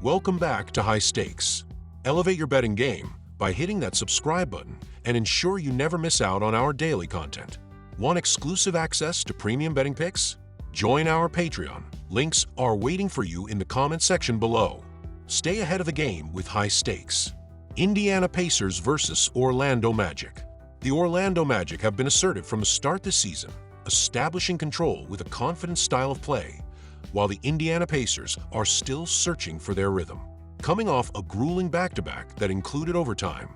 Welcome back to High Stakes. Elevate your betting game by hitting that subscribe button and ensure you never miss out on our daily content. Want exclusive access to premium betting picks? Join our Patreon. Links are waiting for you in the comment section below. Stay ahead of the game with High Stakes. Indiana Pacers versus Orlando Magic. The Orlando Magic have been assertive from the start this season, establishing control with a confident style of play, while the Indiana Pacers are still searching for their rhythm. Coming off a grueling back-to-back that included overtime,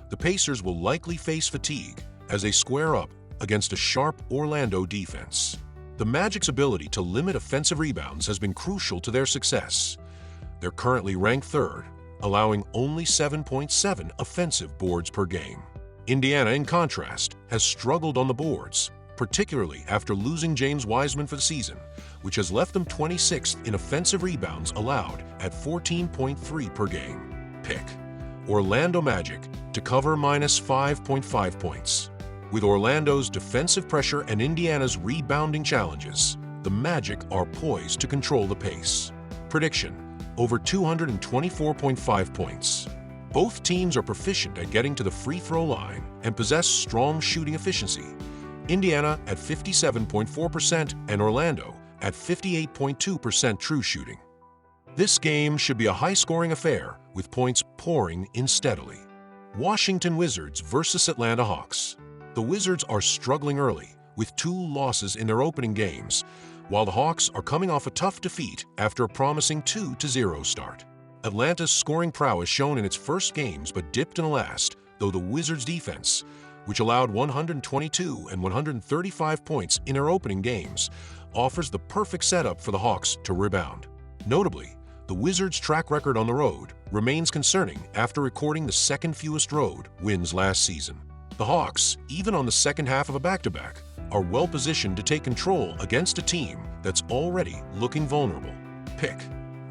the Pacers will likely face fatigue as they square up against a sharp Orlando defense. The Magic's ability to limit offensive rebounds has been crucial to their success. They're currently ranked third, allowing only 7.7 offensive boards per game. Indiana, in contrast, has struggled on the boards, particularly after losing James Wiseman for the season, which has left them 26th in offensive rebounds allowed at 14.3 per game. Pick Orlando Magic to cover -5.5 points. With Orlando's defensive pressure and Indiana's rebounding challenges, the Magic are poised to control the pace. Prediction: over 224.5 points. Both teams are proficient at getting to the free throw line and possess strong shooting efficiency. Indiana at 57.4% and Orlando at 58.2% true shooting. This game should be a high-scoring affair with points pouring in steadily. Washington Wizards versus Atlanta Hawks. The Wizards are struggling early with 2 losses in their opening games, while the Hawks are coming off a tough defeat after a promising 2-0 start. Atlanta's scoring prowess shown in its first games but dipped in the last, though the Wizards' defense, which allowed 122 and 135 points in their opening games, offers the perfect setup for the Hawks to rebound. Notably, the Wizards' track record on the road remains concerning after recording the second fewest road wins last season. The Hawks, even on the second half of a back-to-back, are well positioned to take control against a team that's already looking vulnerable. Pick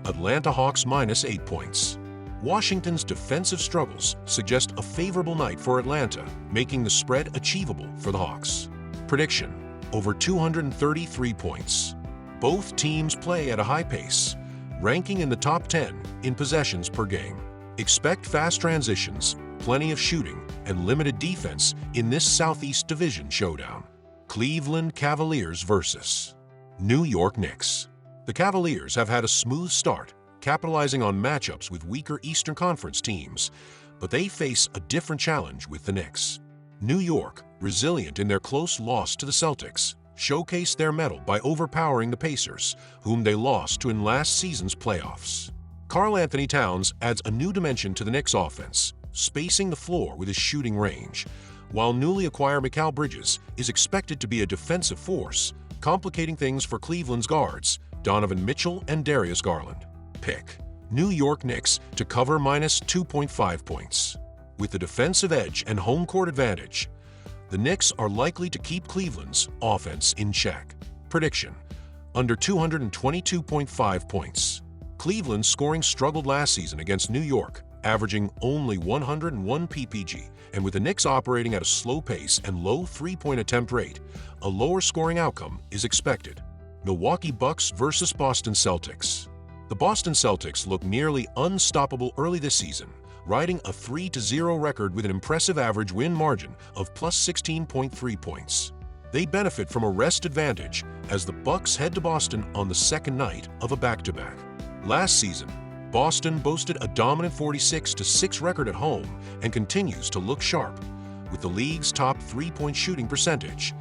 Atlanta Hawks -8 points. Washington's defensive struggles suggest a favorable night for Atlanta, making the spread achievable for the Hawks. Prediction: over 233 points. Both teams play at a high pace, ranking in the top 10 in possessions per game. Expect fast transitions, plenty of shooting, and limited defense in this Southeast Division showdown. Cleveland Cavaliers versus New York Knicks. The Cavaliers have had a smooth start, capitalizing on matchups with weaker Eastern Conference teams, but they face a different challenge with the Knicks. New York, resilient in their close loss to the Celtics, showcased their mettle by overpowering the Pacers, whom they lost to in last season's playoffs. Karl-Anthony Towns adds a new dimension to the Knicks' offense, spacing the floor with his shooting range, while newly acquired Mikal Bridges is expected to be a defensive force, complicating things for Cleveland's guards, Donovan Mitchell and Darius Garland. Pick New York Knicks to cover -2.5 points. With the defensive edge and home court advantage, the Knicks are likely to keep Cleveland's offense in check. Prediction: under 222.5 points. Cleveland's scoring struggled last season against New York, averaging only 101 ppg, and with the Knicks operating at a slow pace and low three-point attempt rate, a lower scoring outcome is expected. Milwaukee Bucks versus Boston Celtics. The Boston Celtics look nearly unstoppable early this season, riding a 3-0 record with an impressive average win margin of +16.3 points. They benefit from a rest advantage as the Bucks head to Boston on the second night of a back-to-back. Last season, Boston boasted a dominant 46-6 record at home and continues to look sharp, with the league's top three-point shooting percentage,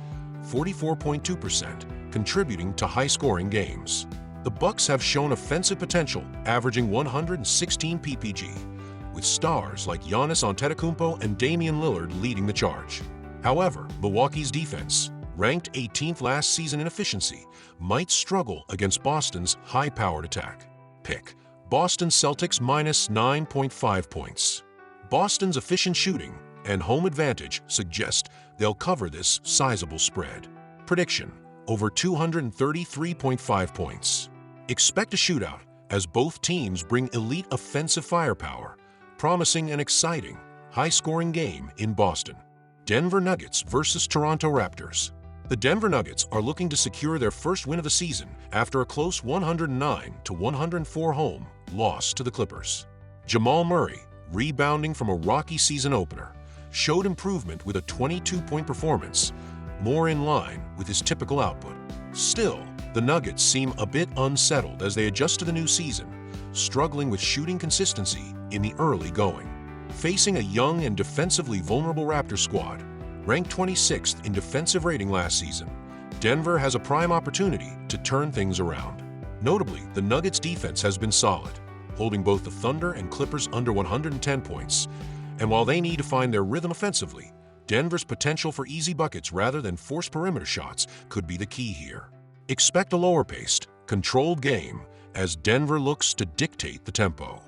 44.2%, contributing to high-scoring games. The Bucks have shown offensive potential, averaging 116 ppg, with stars like Giannis Antetokounmpo and Damian Lillard leading the charge. However, Milwaukee's defense, ranked 18th last season in efficiency, might struggle against Boston's high-powered attack. Pick Boston Celtics -9.5 points. Boston's efficient shooting and home advantage suggest they'll cover this sizable spread. Prediction: over 233.5 points. Expect a shootout as both teams bring elite offensive firepower, promising an exciting, high-scoring game in Boston. Denver Nuggets versus Toronto Raptors. The Denver Nuggets are looking to secure their first win of the season after a close 109-104 home loss to the Clippers. Jamal Murray, rebounding from a rocky season opener, showed improvement with a 22-point performance, more in line with his typical output. Still, the Nuggets seem a bit unsettled as they adjust to the new season, struggling with shooting consistency in the early going. Facing a young and defensively vulnerable Raptors squad, ranked 26th in defensive rating last season, Denver has a prime opportunity to turn things around. Notably, the Nuggets' defense has been solid, holding both the Thunder and Clippers under 110 points, and while they need to find their rhythm offensively, Denver's potential for easy buckets rather than forced perimeter shots could be the key here. Expect a lower-paced, controlled game as Denver looks to dictate the tempo.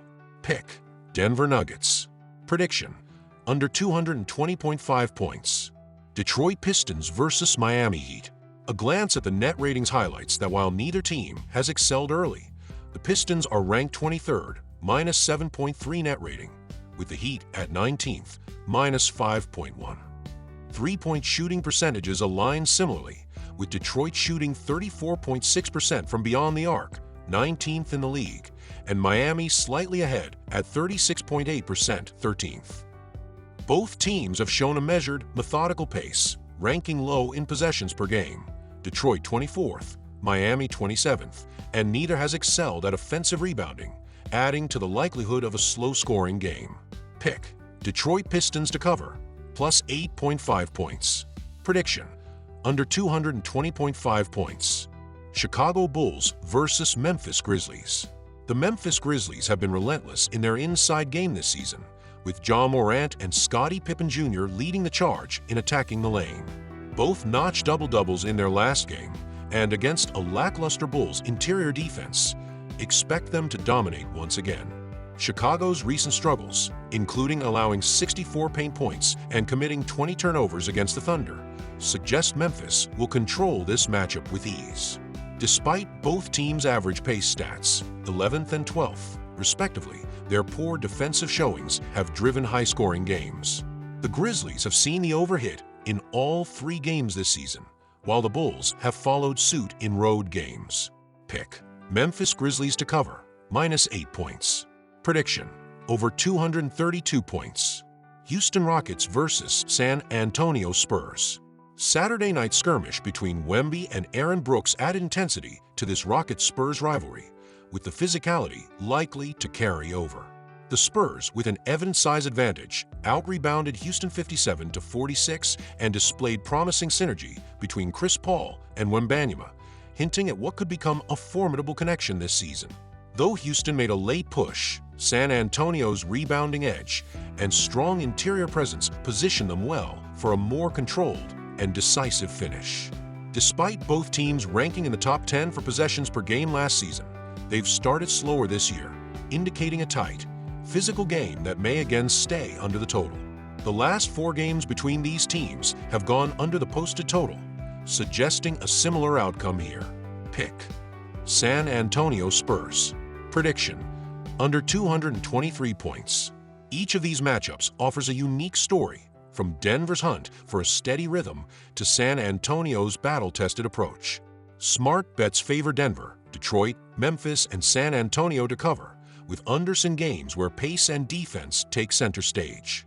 Pick Denver Nuggets. Prediction: under 220.5 points. Detroit Pistons versus Miami Heat. A glance at the net ratings highlights that while neither team has excelled early, the Pistons are ranked 23rd, minus 7.3 net rating, with the Heat at 19th, minus 5.1. Three-point shooting percentages align similarly, with Detroit shooting 34.6% from beyond the arc, 19th in the league, and Miami slightly ahead at 36.8%, 13th. Both teams have shown a measured, methodical pace, ranking low in possessions per game, Detroit 24th, Miami 27th, and neither has excelled at offensive rebounding, adding to the likelihood of a slow-scoring game. Pick Detroit Pistons to cover, plus 8.5 points. Prediction: under 220.5 points. Chicago Bulls versus Memphis Grizzlies. The Memphis Grizzlies have been relentless in their inside game this season, with Ja Morant and Scottie Pippen Jr. leading the charge in attacking the lane. Both notched double-doubles in their last game, and against a lackluster Bulls interior defense, expect them to dominate once again. Chicago's recent struggles, including allowing 64 paint points and committing 20 turnovers against the Thunder, suggest Memphis will control this matchup with ease. Despite both teams' average pace stats, 11th and 12th, respectively, their poor defensive showings have driven high-scoring games. The Grizzlies have seen the overhit in all 3 games this season, while the Bulls have followed suit in road games. Pick Memphis Grizzlies to cover, minus 8 points. Prediction: over 232 points. Houston Rockets versus San Antonio Spurs. Saturday night skirmish between Wemby and Aaron Brooks added intensity to this Rockets-Spurs rivalry, with the physicality likely to carry over. The Spurs, with an evident size advantage, out-rebounded Houston 57-46 and displayed promising synergy between Chris Paul and Wembanyama, hinting at what could become a formidable connection this season. Though Houston made a late push, San Antonio's rebounding edge and strong interior presence positioned them well for a more controlled and decisive finish. Despite both teams ranking in the top 10 for possessions per game last season, they've started slower this year, indicating a tight, physical game that may again stay under the total. The last 4 games between these teams have gone under the posted total, suggesting a similar outcome here. Pick San Antonio Spurs. Prediction: under 223 points. Each of these matchups offers a unique story, from Denver's hunt for a steady rhythm to San Antonio's battle-tested approach. Smart bets favor Denver, Detroit, Memphis, and San Antonio to cover, with unders in games where pace and defense take center stage.